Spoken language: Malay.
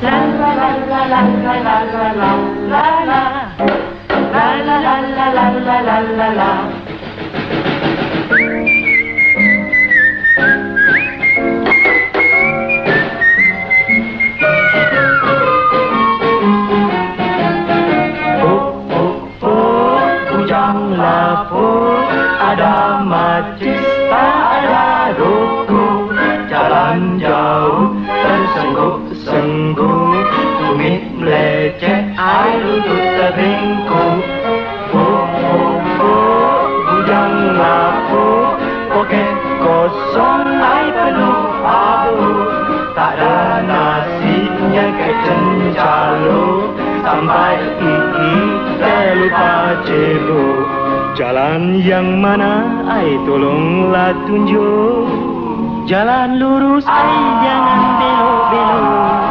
La la la la la la la la la la la. La la la la la la la la la. Pujanglah ada majlis, ada ruku, jalan jauh tersengguk-sengguk, tumit meleceh, air lutut terbengku. Pujanglah poket kosong, air penuh abu, tak ada nasinya kecencalu, sampai terlupa cebok. Jalan yang mana, ai tolonglah tunjuk. Jalan lurus, ai jangan belok-belok.